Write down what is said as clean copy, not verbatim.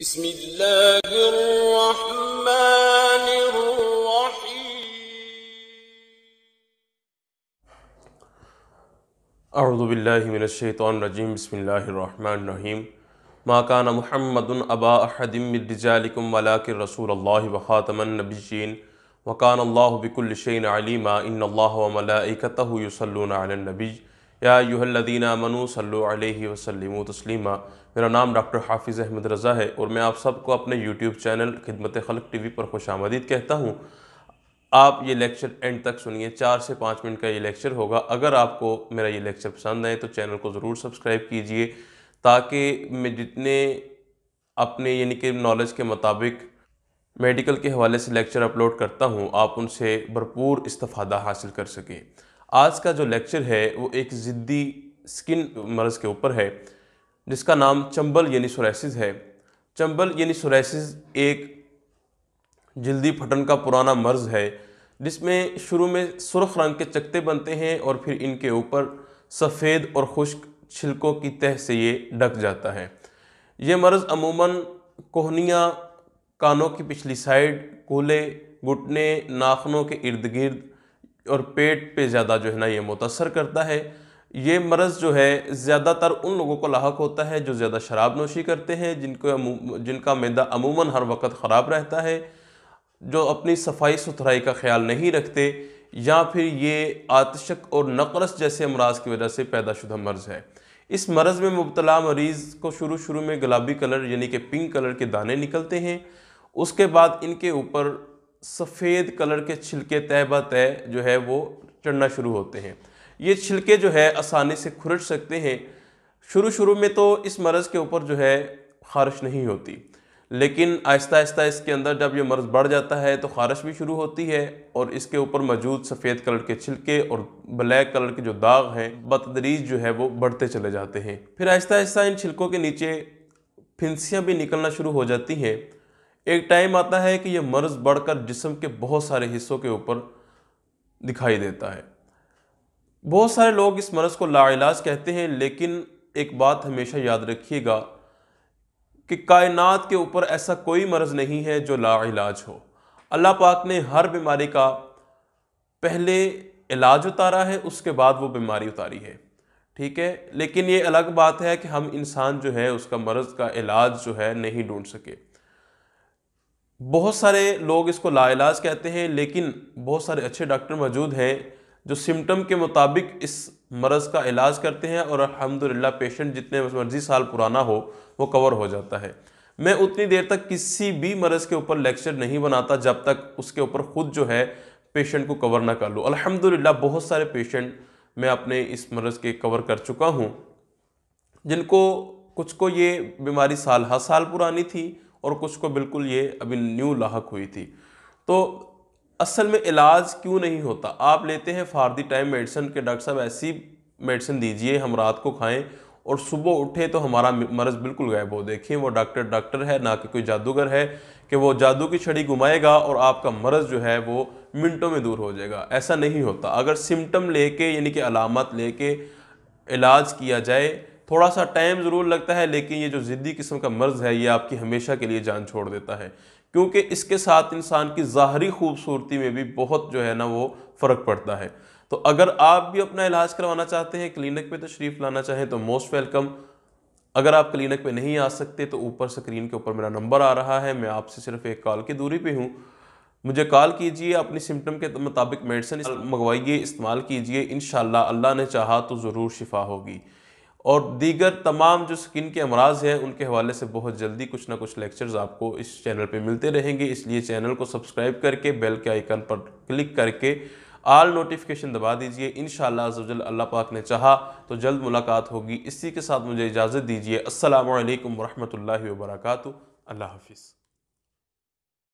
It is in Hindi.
अऊज़ु बिल्लाहि मिनश्शैतानिर्रजीम बिस्मिल्लाहिर्रहमानिर्रहीम मा काना मुहम्मदुन अबा अहदिम मिन रिजालिकुम वलाकिन रसूलुल्लाहि व खातमन नबिय्यीन व कानल्लाहु बिकुल्लि शैइन अलीमा इन्नल्लाह व मलाइकतहु युसल्लूना अलन नबी या अय्युहल्लज़ीना आमनू सल्लु अलैहि व सल्लिमू तस्लीमा। मेरा नाम डॉक्टर हाफिज़ अहमद रज़ा है और मैं आप सबको अपने यूट्यूब चैनल खिदमत खल्क़ टीवी पर खुशामदीद कहता हूँ। आप ये लेक्चर एंड तक सुनिए, 4 से 5 मिनट का ये लेक्चर होगा। अगर आपको मेरा ये लेक्चर पसंद आए तो चैनल को ज़रूर सब्सक्राइब कीजिए, ताकि मैं जितने अपने यानी कि नॉलेज के मुताबिक मेडिकल के हवाले से लेक्चर अपलोड करता हूँ, आप उनसे भरपूर इस्तिफ़ादा हासिल कर सकें। आज का जो लेक्चर है वो एक ज़िद्दी स्किन मर्ज़ के ऊपर है, जिसका नाम चंबल यानी सोराइसिस है। चंबल यानी सोराइसिस एक जल्दी फटन का पुराना मर्ज़ है, जिसमें शुरू में सुर्ख रंग के चकत्ते बनते हैं और फिर इनके ऊपर सफ़ेद और खुश्क छिलकों की तह से ये ढक जाता है। ये मर्ज़ अमूमन कोहनियाँ, कानों की पिछली साइड, कूल्हे, घुटने, नाखनों के इर्द गिर्द और पेट पे ज़्यादा जो है ना ये मुतासर करता है। ये मर्ज़ जो है ज़्यादातर उन लोगों को लाहक होता है जो ज़्यादा शराब नोशी करते हैं, जिनका मैदा अमूमन हर वक्त ख़राब रहता है, जो अपनी सफाई सुथराई का ख्याल नहीं रखते, या फिर ये आतशक और नक़रस जैसे अमराज की वजह से पैदाशुदा मर्ज़ है। इस मर्ज़ में मुब्तला मरीज़ को शुरू में गुलाबी कलर यानी कि पिंक कलर के दाने निकलते हैं। उसके बाद इनके ऊपर सफ़ेद कलर के छिलके तह ब तह जो है वो चढ़ना शुरू होते हैं। ये छिलके जो है आसानी से खुरच सकते हैं। शुरू में तो इस मर्ज़ के ऊपर जो है ख़ारिश नहीं होती, लेकिन आहिस्ता आहिस्ता इसके अंदर जब ये मर्ज़ बढ़ जाता है तो ख़ारिश भी शुरू होती है और इसके ऊपर मौजूद सफ़ेद कलर के छिलके और ब्लैक कलर के जो दाग हैं बतदरीज जो है वो बढ़ते चले जाते हैं। फिर आहिस्ता आहिस्ता इन छिलकों के नीचे फिंसियाँ भी निकलना शुरू हो जाती हैं। एक टाइम आता है कि यह मर्ज़ बढ़कर जिस्म के बहुत सारे हिस्सों के ऊपर दिखाई देता है। बहुत सारे लोग इस मर्ज़ को लाइलाज कहते हैं, लेकिन एक बात हमेशा याद रखिएगा कि कायनात के ऊपर ऐसा कोई मर्ज़ नहीं है जो लाइलाज हो। अल्लाह पाक ने हर बीमारी का पहले इलाज उतारा है, उसके बाद वो बीमारी उतारी है, ठीक है। लेकिन ये अलग बात है कि हम इंसान जो है उसका मर्ज़ का इलाज जो है नहीं ढूंढ सके। बहुत सारे लोग इसको लाइलाज कहते हैं, लेकिन बहुत सारे अच्छे डॉक्टर मौजूद हैं जो सिम्टम के मुताबिक इस मर्ज़ का इलाज करते हैं और अल्हम्दुलिल्लाह पेशेंट जितने मर्जी साल पुराना हो वो कवर हो जाता है। मैं उतनी देर तक किसी भी मर्ज़ के ऊपर लेक्चर नहीं बनाता जब तक उसके ऊपर ख़ुद जो है पेशेंट को कवर ना कर लूँ। अल्हम्दुलिल्लाह बहुत सारे पेशेंट मैं अपने इस मर्ज़ के कवर कर चुका हूँ, जिनको कुछ को ये बीमारी साल हर साल पुरानी थी और कुछ को बिल्कुल ये अभी न्यू लाहक हुई थी। तो असल में इलाज क्यों नहीं होता? आप लेते हैं फॉर द टाइम मेडिसिन के डॉक्टर साहब ऐसी मेडिसिन दीजिए हम रात को खाएं और सुबह उठे तो हमारा मर्ज़ बिल्कुल गायब हो। देखिए वो डॉक्टर है, ना कि कोई जादूगर है कि वो जादू की छड़ी घुमाएगा और आपका मर्ज़ जो है वो मिनटों में दूर हो जाएगा। ऐसा नहीं होता। अगर सिम्टम लेके यानी कि अलामत लेके इलाज किया जाए, थोड़ा सा टाइम ज़रूर लगता है, लेकिन ये जो ज़िद्दी किस्म का मर्ज़ है ये आपकी हमेशा के लिए जान छोड़ देता है, क्योंकि इसके साथ इंसान की ज़ाहरी खूबसूरती में भी बहुत जो है ना वो फ़र्क पड़ता है। तो अगर आप भी अपना इलाज करवाना चाहते हैं, क्लिनिक पे तशरीफ़ लाना चाहें तो मोस्ट वेलकम। अगर आप क्लिनिक पे नहीं आ सकते तो ऊपर स्क्रीन के ऊपर मेरा नंबर आ रहा है, मैं आपसे सिर्फ एक कॉल की दूरी पे हूँ। मुझे कॉल कीजिए, अपनी सिम्टम के मुताबिक मेडिसिन मंगवाइए, इस्तेमाल कीजिए। इंशाअल्लाह अल्लाह ने चाहा तो ज़रूर शिफा होगी। और दीगर तमाम जो स्किन के अमराज हैं उनके हवाले से बहुत जल्दी कुछ ना कुछ लेक्चर्स आपको इस चैनल पे मिलते रहेंगे। इसलिए चैनल को सब्सक्राइब करके बेल के आइकन पर क्लिक करके आल नोटिफिकेशन दबा दीजिए। इंशाअल्लाह अज़्ज़वजल अल्लाह पाक ने चाहा तो जल्द मुलाकात होगी। इसी के साथ मुझे इजाज़त दीजिए। अस्सलामु अलैकुम वरहमतुल्लाहि वबरकातुहू। अल्लाह हाफ़िज़।